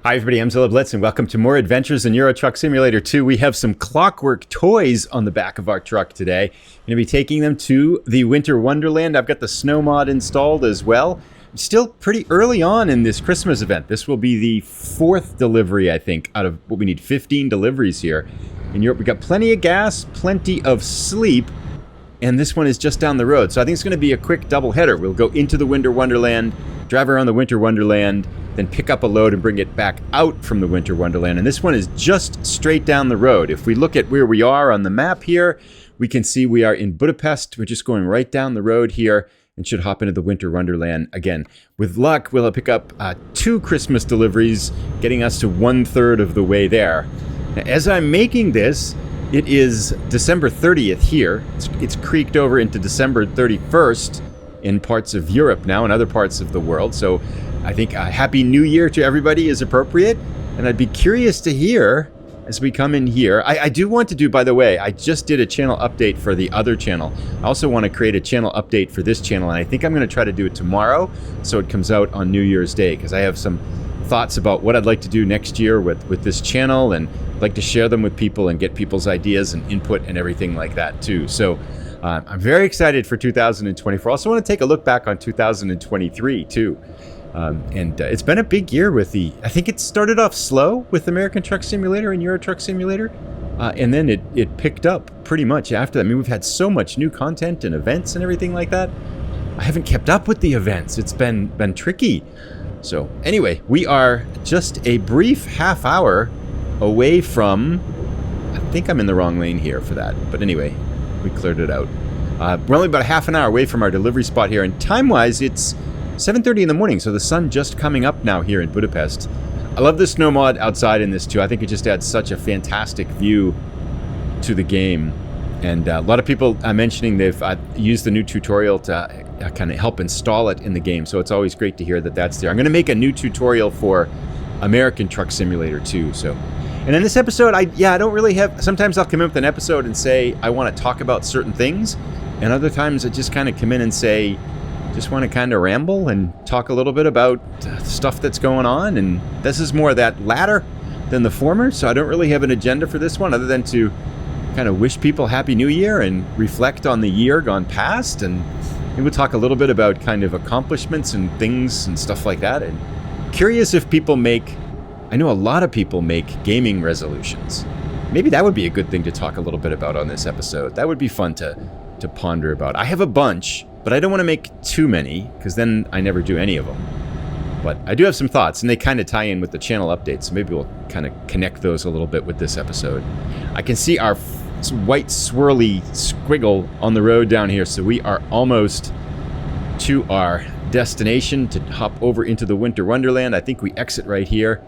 Hi everybody, I'm Zilla Blitz and welcome to more adventures in Euro Truck Simulator 2. We have some clockwork toys on the back of our truck today. I'm going to be taking them to the Winter Wonderland. I've got the snow mod installed as well. I'm still pretty early on in this Christmas event. This will be the 4th delivery, I think, out of what we need 15 deliveries here. In Europe, we've got plenty of gas, plenty of sleep, and this one is just down the road. So I think it's going to be a quick double header. We'll go into the Winter Wonderland, drive around the Winter Wonderland, then pick up a load and bring it back out from the Winter Wonderland. And this one is just straight down the road. If we look at where we are on the map here, we can see we are in Budapest. We're just going right down the road here and should hop into the Winter Wonderland again. With luck, we'll pick up 2 Christmas deliveries, getting us to 1/3 of the way there. Now, as I'm making this, it is December 30th here. It's creaked over into December 31st in parts of Europe now and other parts of the world. So I think a Happy New Year to everybody is appropriate. And I'd be curious to hear as we come in here. I do want to do, by the way, I just did a channel update for the other channel. I also want to create a channel update for this channel. And I think I'm going to try to do it tomorrow so it comes out on New Year's Day, because I have some thoughts about what I'd like to do next year with this channel, and I'd like to share them with people and get people's ideas and input and everything like that too. So I'm very excited for 2024. I also want to take a look back on 2023 too. It's been a big year with I think it started off slow with American Truck Simulator and Euro Truck Simulator. And then it picked up pretty much after that. I mean, we've had so much new content and events and everything like that. I haven't kept up with the events. It's been tricky. So anyway, we are just a brief half hour away from, I think I'm in the wrong lane here for that. But anyway, we cleared it out. We're only about a half an hour away from our delivery spot here. And time-wise, it's 7:30 in the morning, so the sun just coming up now here in Budapest. I love the snow mod outside in this too. I think it just adds such a fantastic view to the game. And a lot of people are mentioning they've used the new tutorial to kind of help install it in the game. So it's always great to hear that that's there. I'm going to make a new tutorial for American Truck Simulator too. So, and in this episode, I don't really have. Sometimes I'll come in with an episode and say I want to talk about certain things, and other times I just kind of come in and say, just want to kind of ramble and talk a little bit about stuff that's going on. And this is more that latter than the former. So I don't really have an agenda for this one other than to kind of wish people Happy New Year and reflect on the year gone past. And we'll talk a little bit about kind of accomplishments and things and stuff like that. And curious if people I know a lot of people make gaming resolutions. Maybe that would be a good thing to talk a little bit about on this episode. That would be fun to ponder about. I have a bunch, but I don't want to make too many because then I never do any of them. But I do have some thoughts, and they kind of tie in with the channel updates, so maybe we'll kind of connect those a little bit with this episode. I can see our white swirly squiggle on the road down here, so we are almost to our destination to hop over into the Winter Wonderland. I think we exit right here.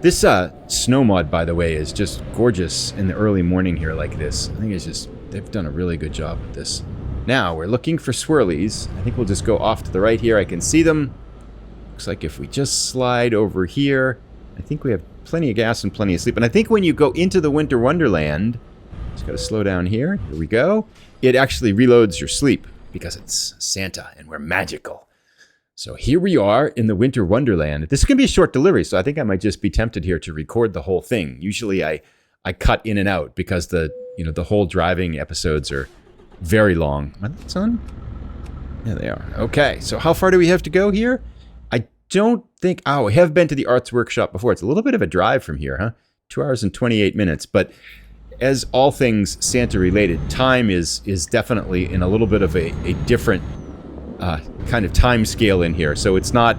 This snow mod, by the way, is just gorgeous in the early morning here like this. I think it's just, they've done a really good job with this. Now, we're looking for swirlies. I think we'll just go off to the right here. I can see them. Looks like if we just slide over here, I think we have plenty of gas and plenty of sleep. And I think when you go into the Winter Wonderland, just got to slow down here. Here we go. It actually reloads your sleep because it's Santa and we're magical. So here we are in the Winter Wonderland. This is going to be a short delivery, so I think I might just be tempted here to record the whole thing. Usually I cut in and out because the whole driving episodes are very long. Are the lights on? Yeah, they are. Okay, so how far do we have to go here? I don't think... Oh, we have been to the Arts Workshop before. It's a little bit of a drive from here, huh? 2 hours and 28 minutes. But as all things Santa related, time is definitely in a little bit of a different kind of time scale in here. So it's not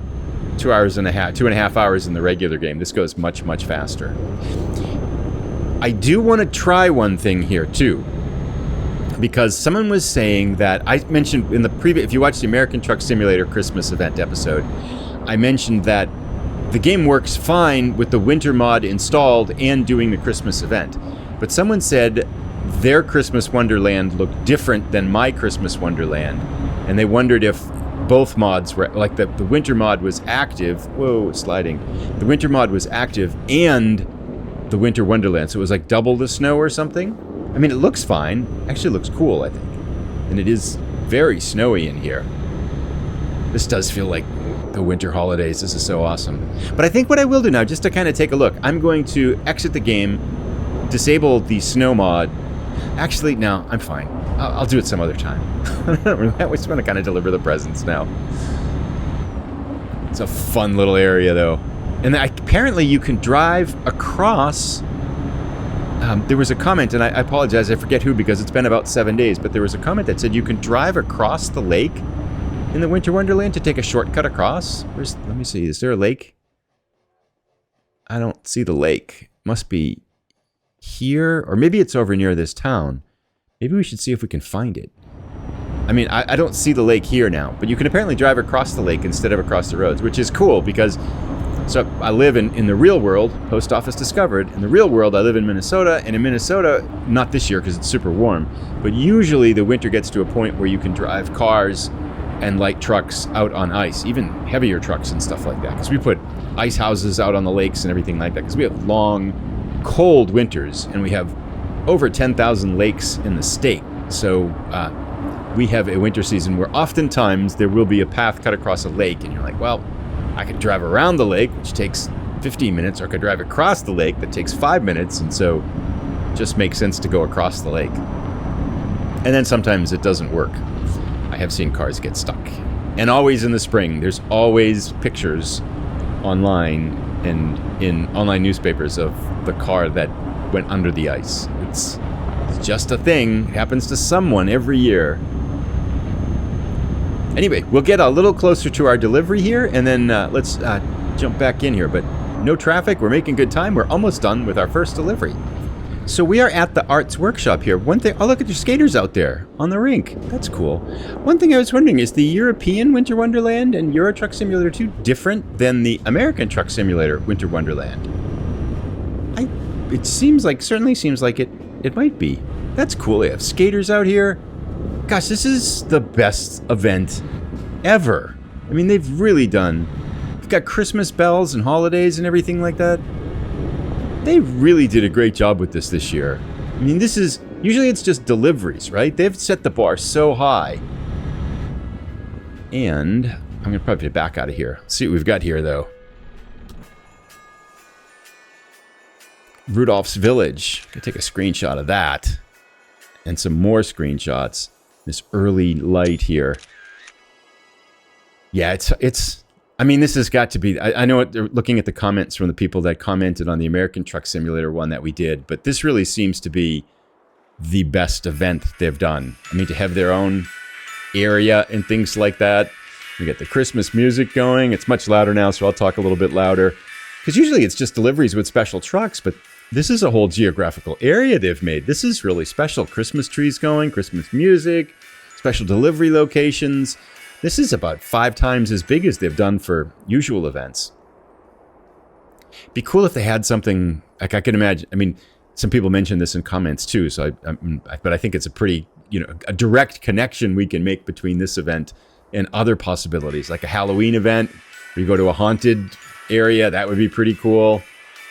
2.5 hours in the regular game. This goes much, much faster. I do want to try one thing here too, because someone was saying that I mentioned in the previous, if you watch the American Truck Simulator Christmas event episode, I mentioned that the game works fine with the winter mod installed and doing the Christmas event. But someone said their Christmas Wonderland looked different than my Christmas Wonderland, and they wondered if both mods were, like the winter mod was active. Whoa, sliding. The winter mod was active and the Winter Wonderland, so it was like double the snow or something. I mean, it looks fine. Actually looks cool, I think. And it is very snowy in here. This does feel like the winter holidays. This is so awesome. But I think what I will do now, just to kind of take a look, I'm going to exit the game, disable the snow mod. Actually, no, I'm fine. I'll do it some other time. I just want to kind of deliver the presents now. It's a fun little area, though. And apparently you can drive across... there was a comment, and I apologize, I forget who, because it's been about 7 days, but there was a comment that said you can drive across the lake in the Winter Wonderland to take a shortcut across. Let me see, is there a lake? I don't see the lake. Must be here, or maybe it's over near this town. Maybe we should see if we can find it. I mean, I don't see the lake here now, but you can apparently drive across the lake instead of across the roads, which is cool because... So I live in the real world, Post Office discovered. In the real world, I live in Minnesota, and in Minnesota, not this year because it's super warm, but usually the winter gets to a point where you can drive cars and light trucks out on ice, even heavier trucks and stuff like that, because we put ice houses out on the lakes and everything like that, because we have long, cold winters, and we have over 10,000 lakes in the state. So we have a winter season where oftentimes there will be a path cut across a lake, and you're like, well, I could drive around the lake, which takes 15 minutes, or I could drive across the lake that takes 5 minutes, and so it just makes sense to go across the lake. And then sometimes it doesn't work. I have seen cars get stuck. And always in the spring, there's always pictures online and in online newspapers of the car that went under the ice. It's just a thing. It happens to someone every year. Anyway, we'll get a little closer to our delivery here, and then let's jump back in here. But no traffic, we're making good time. We're almost done with our first delivery. So we are at the Arts Workshop here. One thing, oh, look at your skaters out there on the rink. That's cool. One thing I was wondering, is the European Winter Wonderland and Euro Truck Simulator 2 different than the American Truck Simulator Winter Wonderland? It seems like, certainly seems like it might be. That's cool. They have skaters out here. Gosh, this is the best event ever. I mean, they've really done... We've got Christmas bells and holidays and everything like that. They really did a great job with this year. I mean, this is... Usually it's just deliveries, right? They've set the bar so high. And I'm going to probably back out of here. Let's see what we've got here, though. Rudolphs Village. I'm going to take a screenshot of that. And some more screenshots. This early light here. Yeah, it's. I mean, this has got to be. I know they're looking at the comments from the people that commented on the American Truck Simulator one that we did, but this really seems to be the best event they've done. I mean, to have their own area and things like that. We get the Christmas music going. It's much louder now, so I'll talk a little bit louder. Because usually it's just deliveries with special trucks, but this is a whole geographical area they've made. This is really special. Christmas trees going, Christmas music, special delivery locations. This is about 5 times as big as they've done for usual events. Be cool if they had something, like I can imagine, I mean, some people mentioned this in comments too, so but I think it's a pretty, a direct connection we can make between this event and other possibilities, like a Halloween event, where you go to a haunted area, that would be pretty cool.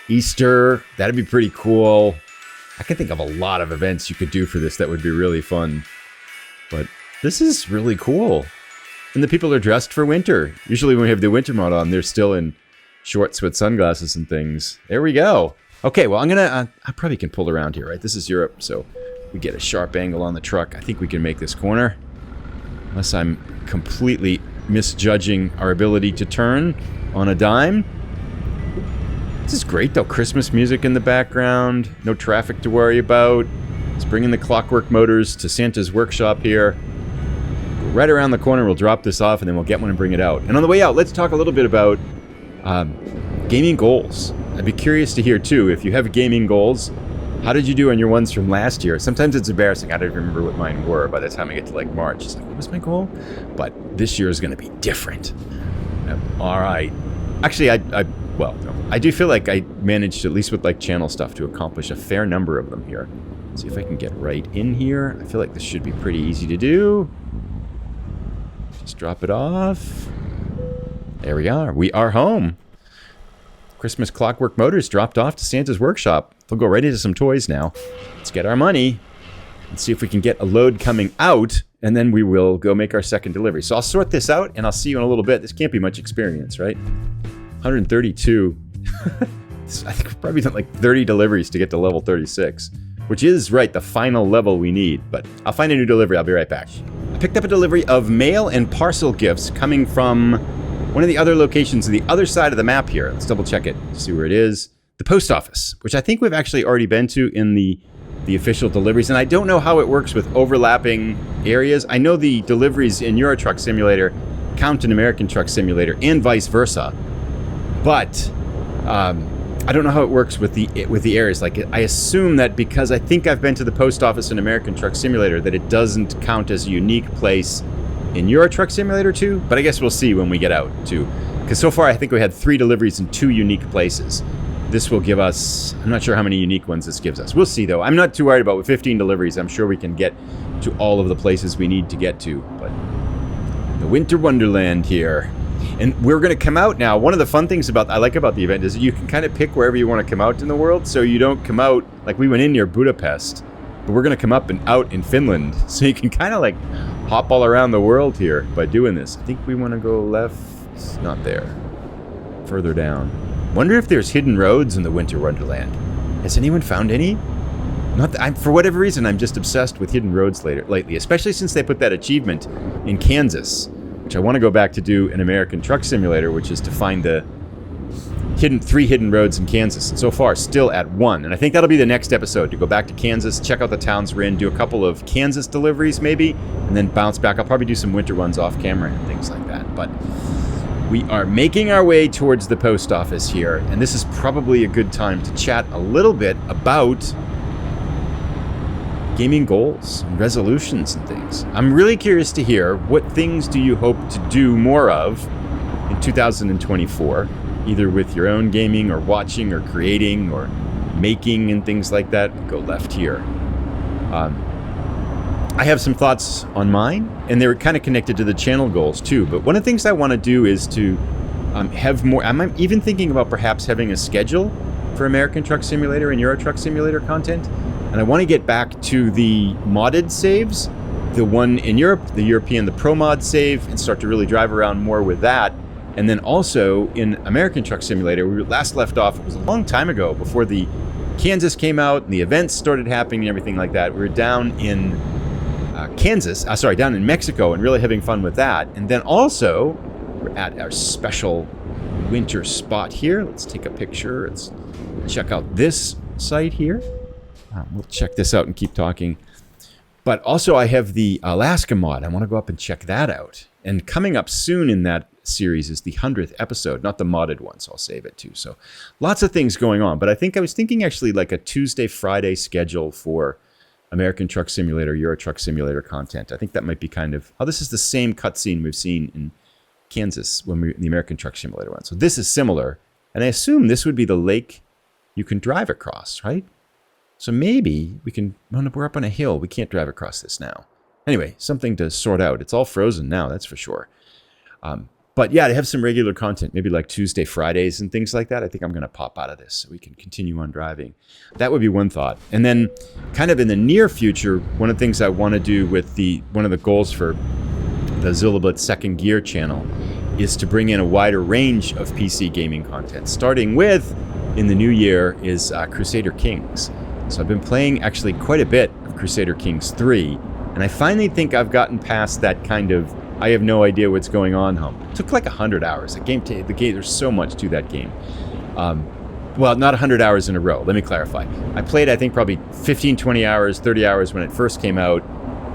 Easter, that'd be pretty cool. I can think of a lot of events you could do for this that would be really fun. But this is really cool. And the people are dressed for winter. Usually when we have the winter mode on, they're still in shorts with sunglasses and things. There we go. Okay, well, I'm going to... I probably can pull around here, right? This is Europe, so we get a sharp angle on the truck. I think we can make this corner. Unless I'm completely misjudging our ability to turn on a dime. This is great, though. Christmas music in the background. No traffic to worry about. Let's bring in the Clockwork Motors to Santa's workshop here. Right around the corner, we'll drop this off, and then we'll get one and bring it out. And on the way out, let's talk a little bit about gaming goals. I'd be curious to hear, too, if you have gaming goals, how did you do on your ones from last year? Sometimes it's embarrassing. I don't even remember what mine were by the time I get to, like, March. It's like, what was my goal? But this year is going to be different. All right. Actually, well, no. I do feel like I managed, at least with like channel stuff, to accomplish a fair number of them here. Let's see if I can get right in here. I feel like this should be pretty easy to do. Just drop it off. There we are. We are home. Christmas Clockwork Motors dropped off to Santa's workshop. They'll go right into some toys now. Let's get our money. Let's see if we can get a load coming out and then we will go make our second delivery. So I'll sort this out, and I'll see you in a little bit. This can't be much experience, right? 132. I think we've probably done like 30 deliveries to get to level 36, which is, right, the final level we need. But I'll find a new delivery. I'll be right back. I picked up a delivery of mail and parcel gifts coming from one of the other locations on the other side of the map here. Let's double check it, see where it is. The post office, which I think we've actually already been to in the official deliveries. And I don't know how it works with overlapping areas. I know the deliveries in Euro Truck Simulator count in American Truck Simulator and vice versa. But I don't know how it works with the areas. Like, I assume that because I think I've been to the post office in American Truck Simulator, that it doesn't count as a unique place in Euro Truck Simulator 2. But I guess we'll see when we get out too. Because so far I think we had 3 deliveries in 2 unique places. This will give us, I'm not sure how many unique ones this gives us. We'll see though. I'm not too worried about with 15 deliveries. I'm sure we can get to all of the places we need to get to. But the Winter Wonderland here. And we're going to come out now. One of the fun things I like about the event is that you can kind of pick wherever you want to come out in the world. So you don't come out, like we went in near Budapest, but we're going to come up and out in Finland. So you can kind of like hop all around the world here by doing this. I think we want to go left. It's not there. Further down. Wonder if there's hidden roads in the Winter Wonderland. Has anyone found any? Not that for whatever reason, I'm just obsessed with hidden roads lately, especially since they put that achievement in Kansas, which I want to go back to do in American Truck Simulator, which is to find the 3 hidden roads in Kansas. And so far, still at 1. And I think that'll be the next episode, to go back to Kansas, check out the towns we're in, do a couple of Kansas deliveries maybe, and then bounce back. I'll probably do some winter ones off camera and things like that. But we are making our way towards the post office here, and this is probably a good time to chat a little bit about gaming goals and resolutions and things. I'm really curious to hear, what things do you hope to do more of in 2024, either with your own gaming or watching or creating or making and things like that. We'll go left here. I have some thoughts on mine, and they're kind of connected to the channel goals too. But one of the things I want to do is to have more. I'm even thinking about perhaps having a schedule for American Truck Simulator and Euro Truck Simulator content. And I want to get back to the modded saves, the one in Europe, the European, the Pro Mod save, and start to really drive around more with that. And then also in American Truck Simulator, we last left off, it was a long time ago, before the Kansas came out and the events started happening and everything like that. We were down in down in Mexico, and really having fun with that. And then also, we're at our special winter spot here. Let's take a picture. Let's check out this site here. We'll check this out and keep talking. But also, I have the Alaska mod. I want to go up and check that out. And coming up soon in that series is the 100th episode, not the modded one, so I'll save it too. So lots of things going on. But I was thinking actually like a Tuesday, Friday schedule for American Truck Simulator, Euro Truck Simulator content. I think that might be kind of, this is the same cutscene we've seen in Kansas when we were in the American Truck Simulator one. So this is similar. And I assume this would be the lake you can drive across, right? So maybe we can, we're up on a hill. We can't drive across this now. Anyway, something to sort out. It's all frozen now, that's for sure. But yeah, to have some regular content, maybe like Tuesday, Fridays and things like that, I think I'm going to pop out of this so we can continue on driving. That would be one thought. And then kind of in the near future, one of the things I want to do with one of the goals for the Zilla Blitz Second Gear channel is to bring in a wider range of PC gaming content. Starting with, in the new year, is Crusader Kings. So I've been playing actually quite a bit of Crusader Kings 3, and I finally think I've gotten past that kind of I have no idea what's going on hump. It took like 100 hours. The game, there's so much to that game. Well, not 100 hours in a row. Let me clarify. I played, I think, probably 15, 20 hours, 30 hours when it first came out,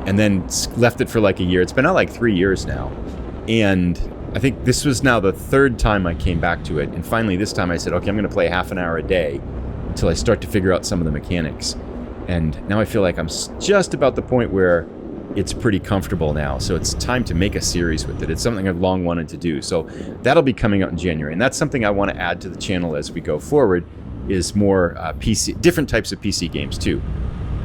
and then left it for like a year. It's been out like 3 years now. And I think this was now the 3rd time I came back to it. And finally, this time I said, okay, I'm going to play half an hour a day until I start to figure out some of the mechanics. And now I feel like I'm just about the point where it's pretty comfortable now. So it's time to make a series with it. It's something I've long wanted to do. So that'll be coming out in January. And that's something I want to add to the channel as we go forward, is more different types of PC games too.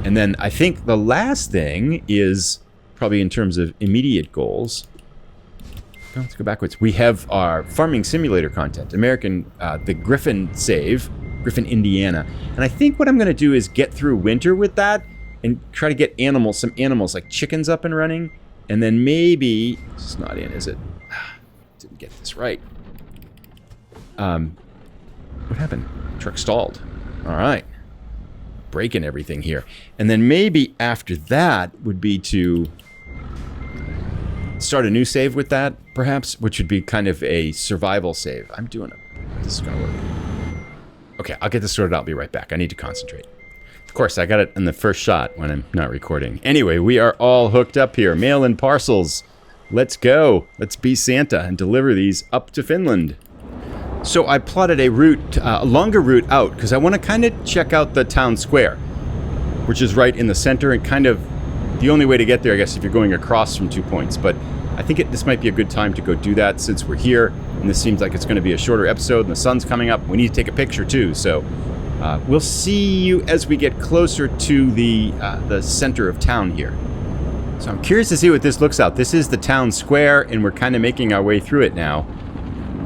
And then I think the last thing is probably in terms of immediate goals. Let's go backwards. We have our farming simulator content, the Griffin save, Griffin, Indiana. And I think what I'm going to do is get through winter with that and try to get some animals like chickens up and running, And then maybe... It's not in, is it? Didn't get this right. What happened? Truck stalled. All right. Breaking everything here. And then maybe after that would be to start a new save with that, perhaps, which would be kind of a survival save. I'm doing it. This is going to work. Okay, I'll get this sorted out. I'll be right back. I need to concentrate. Of course, I got it in the first shot when I'm not recording. Anyway, we are all hooked up here. Mail and parcels. Let's go. Let's be Santa and deliver these up to Finland. So I plotted a route, a longer route out, because I want to kind of check out the town square, which is right in the center and kind of the only way to get there, I guess, if you're going across from 2 points. But I think this might be a good time to go do that since we're here, and this seems like it's going to be a shorter episode, and the sun's coming up. We need to take a picture, too, so we'll see you as we get closer to the center of town here. So I'm curious to see what this looks like. This is the town square, and we're kind of making our way through it now.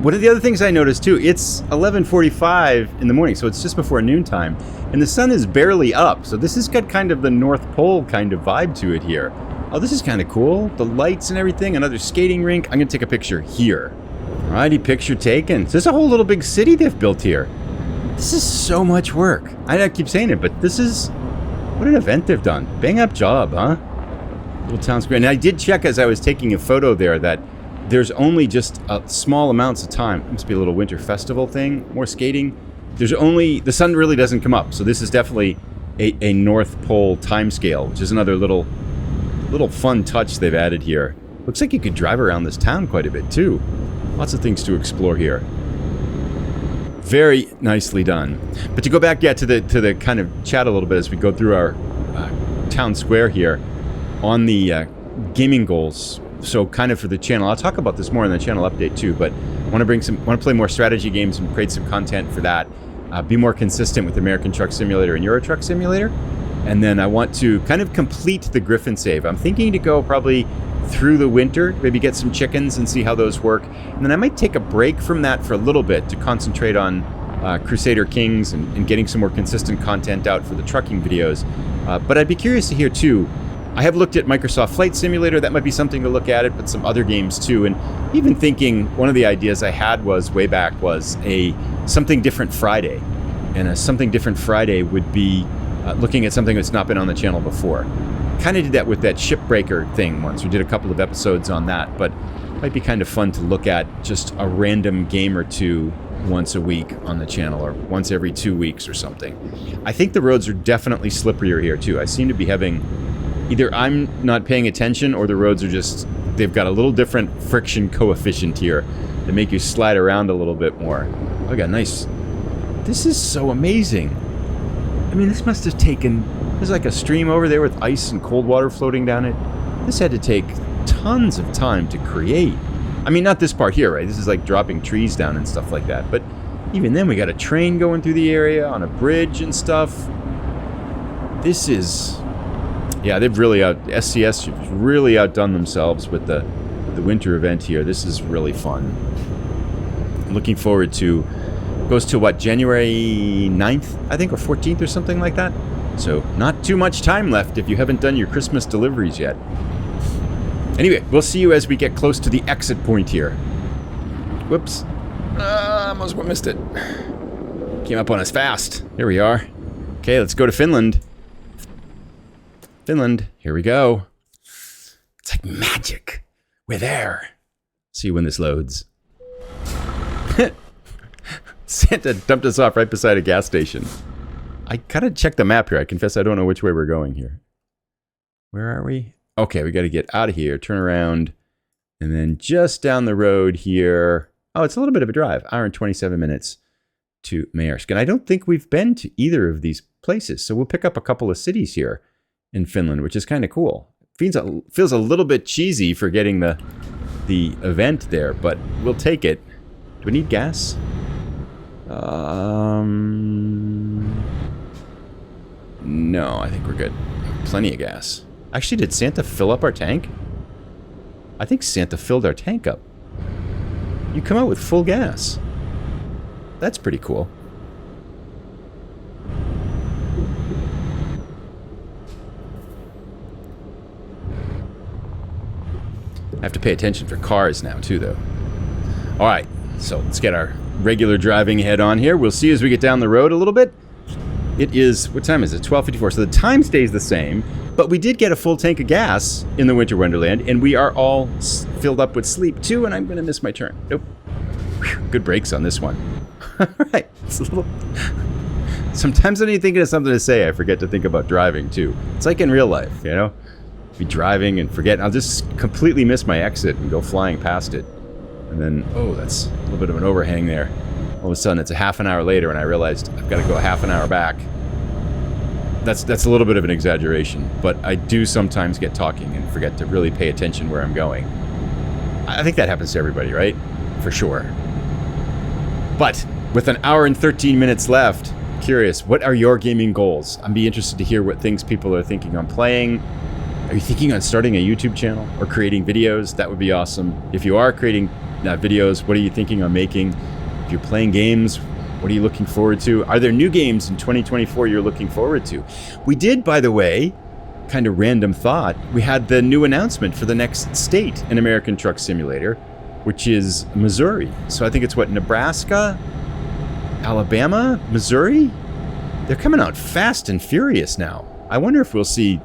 One of the other things I noticed, too, it's 11:45 in the morning, so it's just before noontime, and the sun is barely up, so this has got kind of the North Pole kind of vibe to it here. Oh, this is kind of cool. The lights and everything, another skating rink. I'm going to take a picture here. Alrighty, picture taken. So there's a whole little big city they've built here. This is so much work. I keep saying it, but this is... What an event they've done. Bang up job, huh? Little town square. And I did check as I was taking a photo there that there's only just small amounts of time. It must be a little winter festival thing. More skating. There's only... The sun really doesn't come up. So this is definitely a North Pole time scale, which is another little fun touch they've added here. Looks like you could drive around this town quite a bit, too. Lots of things to explore here. Very nicely done. But to go back, yeah, to the kind of chat a little bit as we go through our town square here on the gaming goals. So kind of for the channel, I'll talk about this more in the channel update too. But I want to play more strategy games and create some content for that. Be more consistent with American Truck Simulator and Euro Truck Simulator. And then I want to kind of complete the Griffin save. I'm thinking to go probably through the winter, maybe get some chickens and see how those work. And then I might take a break from that for a little bit to concentrate on Crusader Kings and getting some more consistent content out for the trucking videos. But I'd be curious to hear too. I have looked at Microsoft Flight Simulator. That might be something to look at it, but some other games too. And even thinking one of the ideas I had was way back was a Something Different Friday. And a Something Different Friday would be looking at something that's not been on the channel before. Kind of did that with that Shipbreaker thing once. We did a couple of episodes on that, but it might be kind of fun to look at just a random game or two once a week on the channel, or once every 2 weeks or something. I think the roads are definitely slipperier here too. I seem to be having... Either I'm not paying attention, or the roads are just... They've got a little different friction coefficient here that make you slide around a little bit more. Oh, got nice... This is so amazing. I mean, this must have taken... There's like a stream over there with ice and cold water floating down it. This had to take tons of time to create. I mean, not this part here, right? This is like dropping trees down and stuff like that. But even then, we got a train going through the area on a bridge and stuff. This is... Yeah, they've really SCS has really outdone themselves with the winter event here. This is really fun. I'm looking forward to... Goes to what, January 9th, I think, or 14th or something like that? So, not too much time left if you haven't done your Christmas deliveries yet. Anyway, we'll see you as we get close to the exit point here. Whoops. Almost missed it. Came up on us fast. Here we are. Okay, let's go to Finland. Finland. Here we go. It's like magic. We're there. See you when this loads. Santa dumped us off right beside a gas station. I gotta check the map here. I confess I don't know which way we're going here. Where are we? Okay, we gotta get out of here, turn around, and then just down the road here. Oh, it's a little bit of a drive. Hour and 27 minutes to Maersk. And I don't think we've been to either of these places. So we'll pick up a couple of cities here in Finland, which is kind of cool. Feels a little bit cheesy for getting the event there, but we'll take it. Do we need gas? No, I think we're good. Plenty of gas. Actually, did Santa fill up our tank? I think Santa filled our tank up. You come out with full gas. That's pretty cool. I have to pay attention for cars now, too, though. All right, so let's get our regular driving head on here. We'll see as we get down the road a little bit. It is, what time is it? 12:54. So the time stays the same, but we did get a full tank of gas in the Winter Wonderland, and we are all filled up with sleep, too, and I'm going to miss my turn. Nope. Whew, good brakes on this one. All right, it's a little... Sometimes when you're thinking of something to say, I forget to think about driving, too. It's like in real life, you know? Be driving and forget. I'll just completely miss my exit and go flying past it. And then, oh, that's a little bit of an overhang there. All of a sudden, it's a half an hour later, and I realized I've got to go a half an hour back. That's a little bit of an exaggeration, but I do sometimes get talking and forget to really pay attention where I'm going. I think that happens to everybody, right? For sure. But with an hour and 13 minutes left, curious, what are your gaming goals? I'd be interested to hear what things people are thinking on playing. Are you thinking on starting a YouTube channel or creating videos? That would be awesome. If you are creating videos, what are you thinking on making? If you're playing games, what are you looking forward to? Are there new games in 2024 you're looking forward to? We did, by the way, kind of random thought, we had the new announcement for the next state in American Truck Simulator, which is Missouri. So I think it's what, Nebraska, Alabama, Missouri? They're coming out fast and furious now. I wonder if we'll see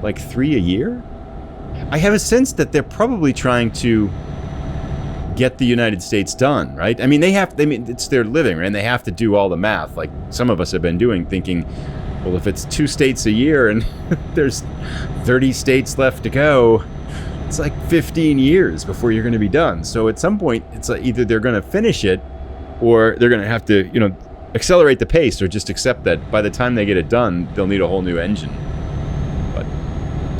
like 3 a year? I have a sense that they're probably trying to get the United States done, right? I mean, it's their living, right? And they have to do all the math, like some of us have been doing, thinking, well, if it's 2 states a year and there's 30 states left to go, it's like 15 years before you're going to be done. So at some point, it's like either they're going to finish it or they're going to have to, accelerate the pace or just accept that by the time they get it done, they'll need a whole new engine. But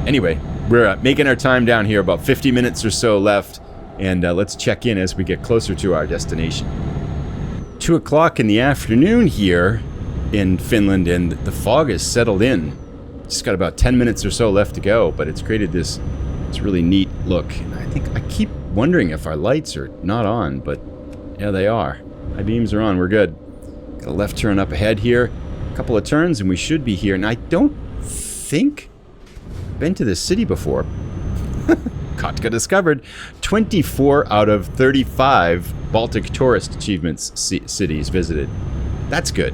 anyway, we're making our time down here, about 50 minutes or so left. And let's check in as we get closer to our destination. 2 o'clock in the afternoon here in Finland, and the fog has settled in. Just got about 10 minutes or so left to go, but it's created this really neat look. And I think I keep wondering if our lights are not on, but yeah, they are. My beams are on. We're good. Got a left turn up ahead here. A couple of turns, and we should be here. And I don't think I've been to this city before. Kotka discovered 24 out of 35 Baltic tourist achievements cities visited. That's good.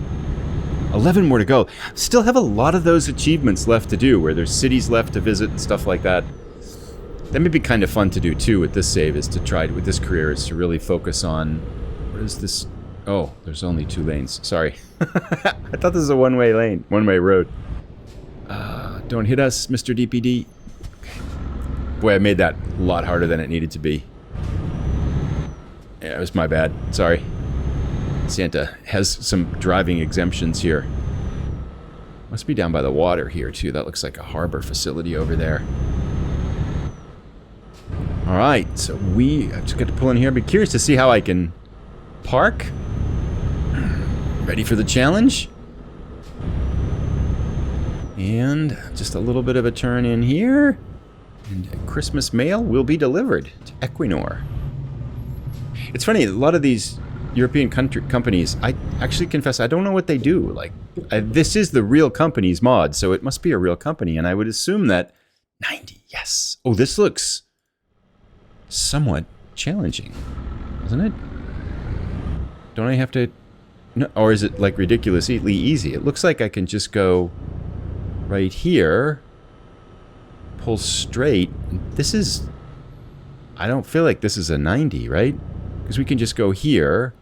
11 more to go. Still have a lot of those achievements left to do, where there's cities left to visit and stuff like that. That may be kind of fun to do too with this save, is to try with this career, is to really focus on, what is this? Oh, there's only 2 lanes. Sorry. I thought this was a one-way lane, one-way road. Don't hit us, Mr. DPD. Boy, I made that a lot harder than it needed to be. Yeah, it was my bad. Sorry. Santa has some driving exemptions here. Must be down by the water here, too. That looks like a harbor facility over there. All right, so I've just got to pull in here. I'd be curious to see how I can park. Ready for the challenge? And just a little bit of a turn in here. And Christmas mail will be delivered to Equinor. It's funny, a lot of these European companies, I actually confess, I don't know what they do. Like, this is the real company's mod, so it must be a real company. And I would assume that 90, yes. Oh, this looks somewhat challenging, doesn't it? Don't I have to... No, or is it like ridiculously easy? It looks like I can just go right here, pull straight. This is... I don't feel like this is a 90, right? Because we can just go here,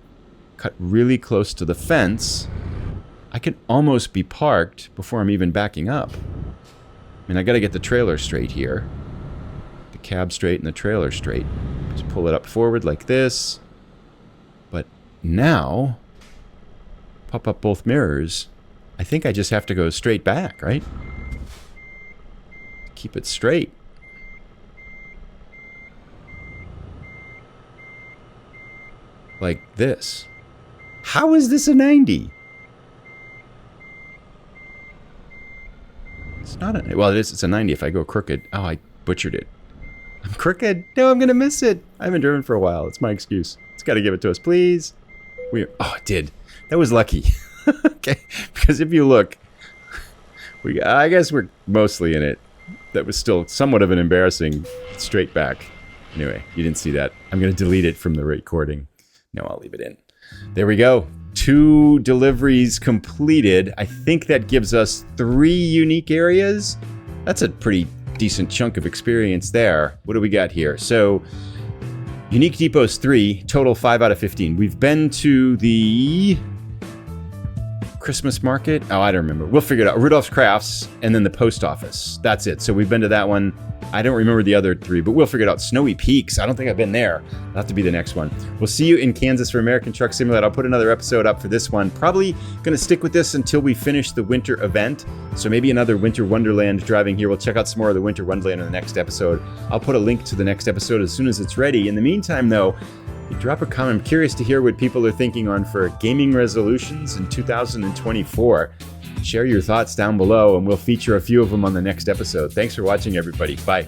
cut really close to the fence. I can almost be parked before I'm even backing up. I mean, I got to get the trailer straight here. The cab straight and the trailer straight. Just pull it up forward like this. But now, pop up both mirrors. I think I just have to go straight back, right? Keep it straight. Like this. How is this a 90? It's not a... Well, it is. It's a 90 if I go crooked. Oh, I butchered it. I'm crooked. No, I'm going to miss it. I haven't driven for a while. It's my excuse. It's got to give it to us, please. Oh, it did. That was lucky. Okay. Because if you look, I guess we're mostly in it. That was still somewhat of an embarrassing straight back. Anyway, you didn't see that. I'm going to delete it from the recording. No, I'll leave it in. There we go. 2 deliveries completed. I think that gives us 3 unique areas. That's a pretty decent chunk of experience there. What do we got here? So, unique depots 3, total 5 out of 15. We've been to the Christmas market. Oh, I don't remember. We'll figure it out. Rudolph's Crafts and then the post office. That's it. So we've been to that one. I don't remember the other 3, but we'll figure it out. Snowy Peaks. I don't think I've been there. That'll have to be the next one. We'll see you in Kansas for American Truck Simulator. I'll put another episode up for this one. Probably going to stick with this until we finish the winter event. So maybe another Winter Wonderland driving here. We'll check out some more of the Winter Wonderland in the next episode. I'll put a link to the next episode as soon as it's ready. In the meantime, though, drop a comment. I'm curious to hear what people are thinking on for gaming resolutions in 2024. Share your thoughts down below, and we'll feature a few of them on the next episode. Thanks for watching, everybody. Bye.